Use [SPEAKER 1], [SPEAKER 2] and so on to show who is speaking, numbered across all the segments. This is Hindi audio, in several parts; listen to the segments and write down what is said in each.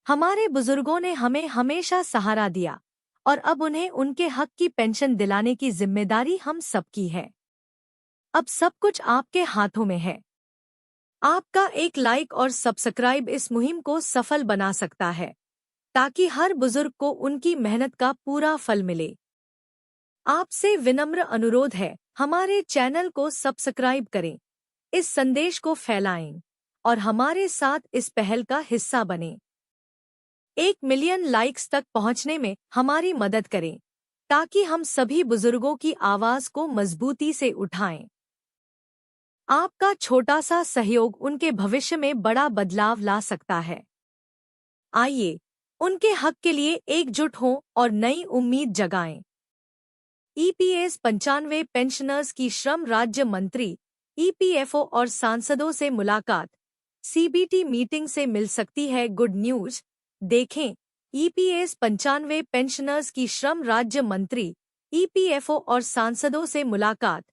[SPEAKER 1] हमारे बुजुर्गों ने हमें हमेशा सहारा दिया और अब उन्हें उनके हक की पेंशन दिलाने की जिम्मेदारी हम सबकी है। अब सब कुछ आपके हाथों में है। आपका एक लाइक और सब्सक्राइब इस मुहिम को सफल बना सकता है, ताकि हर बुजुर्ग को उनकी मेहनत का पूरा फल मिले। आपसे विनम्र अनुरोध है, हमारे चैनल को सब्सक्राइब करें, इस संदेश को फैलाएं और हमारे साथ इस पहल का हिस्सा बनें। 1 मिलियन लाइक्स तक पहुंचने में हमारी मदद करें, ताकि हम सभी बुजुर्गों की आवाज को मजबूती से उठाएं। आपका छोटा सा सहयोग उनके भविष्य में बड़ा बदलाव ला सकता है। आइए, उनके हक के लिए एकजुट हों और नई उम्मीद जगाएं। ईपीएस 95 पेंशनर्स की श्रम राज्य मंत्री, ईपीएफओ और सांसदों से मुलाकात, सीबीटी मीटिंग से मिल सकती है गुड न्यूज। देखें, ईपीएस 95 पेंशनर्स की श्रम राज्य मंत्री, ईपीएफओ और सांसदों से मुलाकात,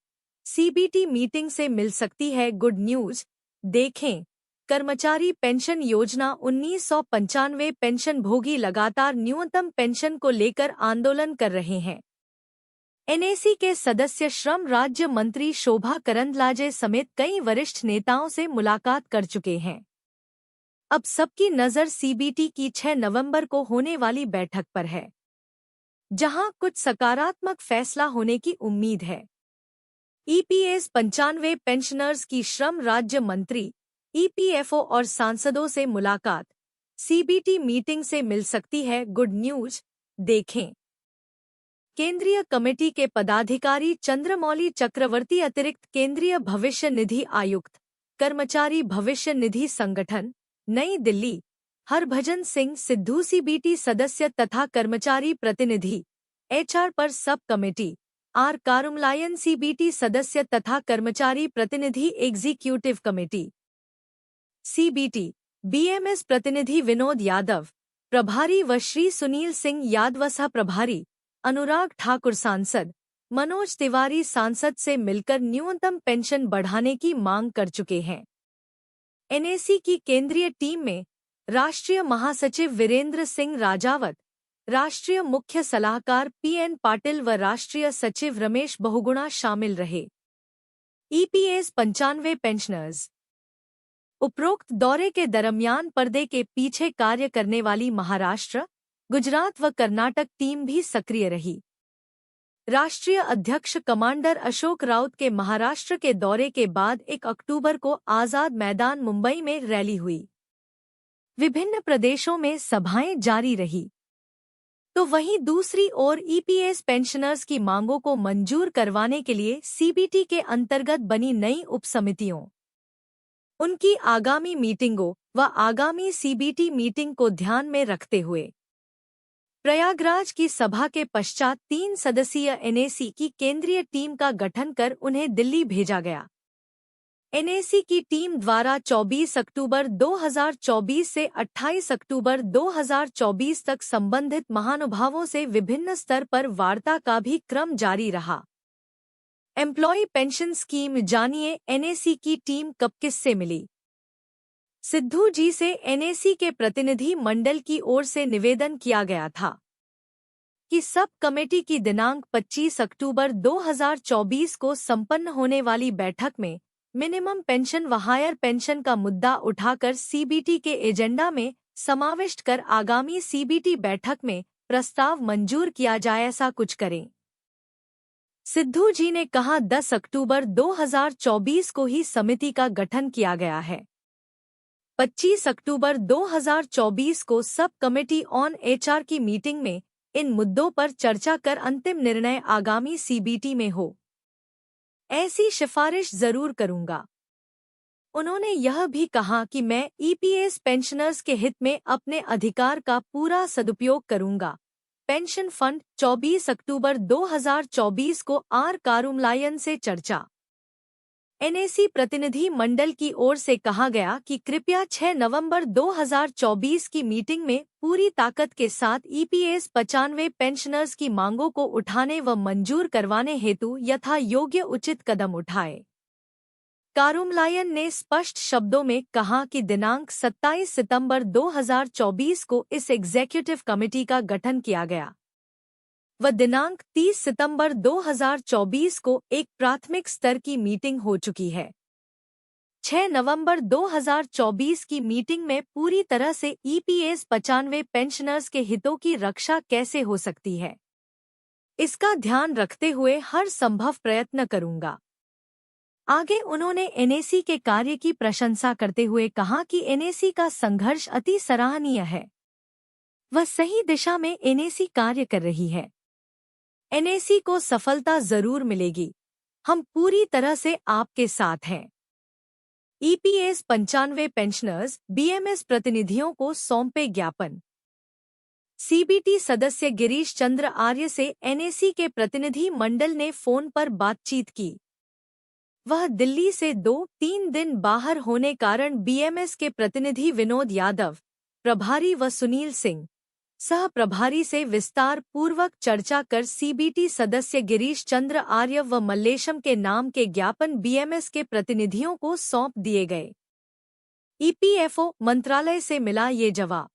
[SPEAKER 1] सीबीटी मीटिंग से मिल सकती है गुड न्यूज। देखें, कर्मचारी पेंशन योजना 1995 पेंशनभोगी लगातार न्यूनतम पेंशन को लेकर आंदोलन कर रहे हैं। एनएसी के सदस्य श्रम राज्य मंत्री शोभा करंदलाजे समेत कई वरिष्ठ नेताओं से मुलाकात कर चुके हैं। अब सबकी नजर सीबीटी की 6 नवंबर को होने वाली बैठक पर है, जहां कुछ सकारात्मक फैसला होने की उम्मीद है। ईपीएस 95 पेंशनर्स की श्रम राज्य मंत्री, ईपीएफओ और सांसदों से मुलाकात, सीबीटी मीटिंग से मिल सकती है गुड न्यूज। देखें, केंद्रीय कमेटी के पदाधिकारी चंद्रमौली चक्रवर्ती, अतिरिक्त केंद्रीय भविष्य निधि आयुक्त, कर्मचारी भविष्य निधि संगठन, नई दिल्ली, हरभजन सिंह सिद्धू, सीबीटी सदस्य तथा कर्मचारी प्रतिनिधि, एचआर पर सब कमेटी, आर कारुमलायन, सीबीटी सदस्य तथा कर्मचारी प्रतिनिधि, एग्जीक्यूटिव कमेटी, सीबीटी, बीएमएस प्रतिनिधि विनोद यादव, प्रभारी व श्री सुनील सिंह यादवसा प्रभारी, अनुराग ठाकुर सांसद, मनोज तिवारी सांसद से मिलकर न्यूनतम पेंशन बढ़ाने की मांग कर चुके हैं। एनएसी की केंद्रीय टीम में राष्ट्रीय महासचिव वीरेंद्र सिंह राजावत, राष्ट्रीय मुख्य सलाहकार पीएन पाटिल व राष्ट्रीय सचिव रमेश बहुगुणा शामिल रहे। EPS 95 pensioners. उपरोक्त दौरे के दरमियान पर्दे के पीछे कार्य करने वाली महाराष्ट्र, गुजरात व कर्नाटक टीम भी सक्रिय रही। राष्ट्रीय अध्यक्ष कमांडर अशोक राउत के महाराष्ट्र के दौरे के बाद 1 अक्टूबर को आजाद मैदान मुंबई में रैली हुई। विभिन्न प्रदेशों में सभाएं जारी रही। तो वहीं दूसरी ओर ईपीएस पेंशनर्स की मांगों को मंजूर करवाने के लिए सीबीटी के अंतर्गत बनी नई उपसमितियों, उनकी आगामी मीटिंगों व आगामी सीबीटी मीटिंग को ध्यान में रखते हुए प्रयागराज की सभा के पश्चात 3 सदस्यीय एनएसी की केंद्रीय टीम का गठन कर उन्हें दिल्ली भेजा गया। एनएसी की टीम द्वारा 24 अक्टूबर 2024 से 28 अक्टूबर 2024 तक संबंधित महानुभावों से विभिन्न स्तर पर वार्ता का भी क्रम जारी रहा। एम्प्लॉय पेंशन स्कीम, जानिए एनएसी की टीम कब किससे मिली। सिद्धू जी से एनएसी के प्रतिनिधि मंडल की ओर से निवेदन किया गया था कि सब कमेटी की दिनांक 25 अक्टूबर 2024 को संपन्न होने वाली बैठक में मिनिमम पेंशन व हायर पेंशन का मुद्दा उठाकर सीबीटी के एजेंडा में समाविष्ट कर आगामी सीबीटी बैठक में प्रस्ताव मंजूर किया जाए, ऐसा कुछ करें। सिद्धू जी ने कहा 10 अक्टूबर 2024 को ही समिति का गठन किया गया है। 25 अक्टूबर 2024 को सब कमेटी ऑन एचआर की मीटिंग में इन मुद्दों पर चर्चा कर अंतिम निर्णय आगामी सीबीटी में हो, ऐसी सिफारिश जरूर करूंगा। उन्होंने यह भी कहा कि मैं ईपीएस पेंशनर्स के हित में अपने अधिकार का पूरा सदुपयोग करूंगा। पेंशन फंड 24 अक्टूबर 2024 को आर कारुमलायन से चर्चा। एनएसी प्रतिनिधि मंडल की ओर से कहा गया कि कृपया 6 नवंबर 2024 की मीटिंग में पूरी ताकत के साथ ईपीएस 95 पेंशनर्स की मांगों को उठाने व मंजूर करवाने हेतु यथा योग्य उचित कदम उठाए। कारुमलायन ने स्पष्ट शब्दों में कहा कि दिनांक 27 सितंबर 2024 को इस एग्जीक्यूटिव कमेटी का गठन किया गया व दिनांक 30 सितंबर 2024 को एक प्राथमिक स्तर की मीटिंग हो चुकी है। 6 नवंबर 2024 की मीटिंग में पूरी तरह से ईपीएस 95 पेंशनर्स के हितों की रक्षा कैसे हो सकती है, इसका ध्यान रखते हुए हर संभव प्रयत्न करूंगा। आगे उन्होंने एनएसी के कार्य की प्रशंसा करते हुए कहा कि एनएसी का संघर्ष अति सराहनीय है। वह सही दिशा में एनएसी कार्य कर रही है। एनएसी को सफलता जरूर मिलेगी। हम पूरी तरह से आपके साथ हैं। ईपीएस 95 पेंशनर्स बीएमएस प्रतिनिधियों को सौंपे ज्ञापन। सीबीटी सदस्य गिरीश चंद्र आर्य से एनएसी के प्रतिनिधि मंडल ने फोन पर बातचीत की। वह दिल्ली से 2-3 दिन बाहर होने कारण बीएमएस के प्रतिनिधि विनोद यादव, प्रभारी व सुनील सिंह, सह प्रभारी से विस्तार पूर्वक चर्चा कर सीबीटी सदस्य गिरीश चंद्र आर्य व मल्लेशम के नाम के ज्ञापन बीएमएस के प्रतिनिधियों को सौंप दिए गए। ईपीएफओ मंत्रालय से मिला ये जवाब।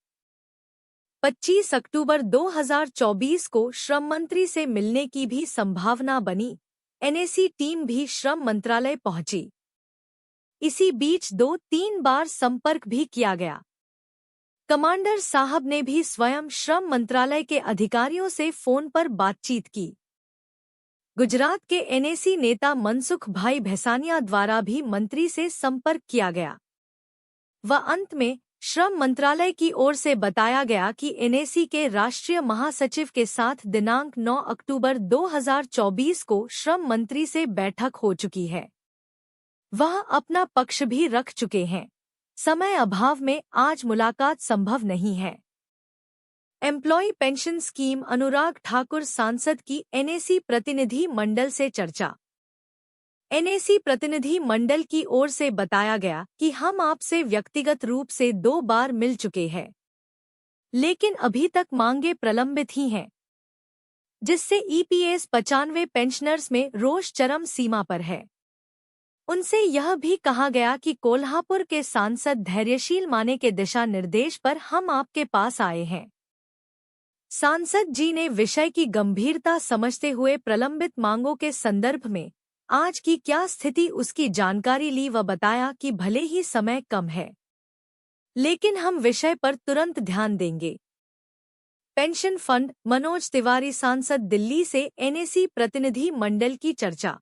[SPEAKER 1] 25 अक्टूबर 2024 को श्रम मंत्री से मिलने की भी संभावना बनी। एनएसी टीम भी श्रम मंत्रालय पहुंची। इसी बीच 2-3 बार संपर्क भी किया गया। कमांडर साहब ने भी स्वयं श्रम मंत्रालय के अधिकारियों से फोन पर बातचीत की। गुजरात के एनएसी नेता मनसुख भाई भैसानिया द्वारा भी मंत्री से संपर्क किया गया व अंत में श्रम मंत्रालय की ओर से बताया गया कि एनएसी के राष्ट्रीय महासचिव के साथ दिनांक 9 अक्टूबर 2024 को श्रम मंत्री से बैठक हो चुकी है। वह अपना पक्ष भी रख चुके हैं। समय अभाव में आज मुलाकात संभव नहीं है। Employ pension scheme Anurag Thakur सांसद की एनएसी प्रतिनिधि मंडल से चर्चा। एनएसी प्रतिनिधि मंडल की ओर से बताया गया कि हम आपसे व्यक्तिगत रूप से 2 बार मिल चुके हैं, लेकिन अभी तक मांगे प्रलंबित ही हैं, जिससे ईपीएस 95 पेंशनर्स में रोष चरम सीमा पर है। उनसे यह भी कहा गया कि कोल्हापुर के सांसद धैर्यशील माने के दिशा निर्देश पर हम आपके पास आए हैं। सांसद जी ने विषय की गंभीरता समझते हुए प्रलंबित मांगों के संदर्भ में आज की क्या स्थिति उसकी जानकारी ली व बताया कि भले ही समय कम है, लेकिन हम विषय पर तुरंत ध्यान देंगे। पेंशन फंड मनोज तिवारी सांसद दिल्ली से एनएसी प्रतिनिधि मंडल की चर्चा।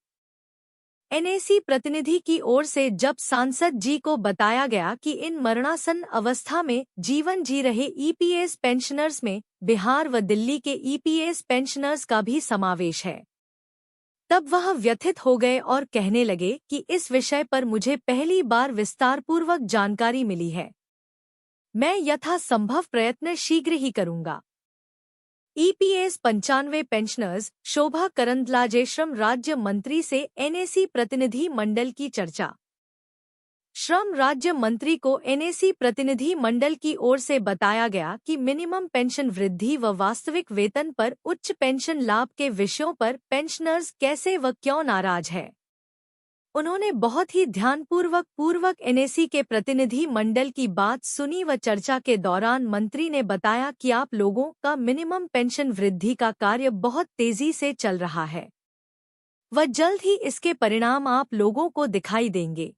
[SPEAKER 1] एनएसी प्रतिनिधि की ओर से जब सांसद जी को बताया गया कि इन मरणासन अवस्था में जीवन जी रहे ईपीएस पेंशनर्स में बिहार व दिल्ली के ईपीएस पेंशनर्स का भी समावेश है, तब वह व्यथित हो गए और कहने लगे कि इस विषय पर मुझे पहली बार विस्तारपूर्वक जानकारी मिली है। मैं यथासंभव प्रयत्न शीघ्र ही करूंगा। ईपीएस 95 पेंशनर्स शोभा करंदलाजे श्रम राज्य मंत्री से एनएसी प्रतिनिधि मंडल की चर्चा। श्रम राज्य मंत्री को एनएसी प्रतिनिधि मंडल की ओर से बताया गया कि मिनिमम पेंशन वृद्धि व वास्तविक वेतन पर उच्च पेंशन लाभ के विषयों पर पेंशनर्स कैसे व क्यों नाराज है। उन्होंने बहुत ही ध्यानपूर्वक एनएसी के प्रतिनिधि मंडल की बात सुनी व चर्चा के दौरान मंत्री ने बताया कि आप लोगों का मिनिमम पेंशन वृद्धि का कार्य बहुत तेजी से चल रहा है व जल्द ही इसके परिणाम आप लोगों को दिखाई देंगे।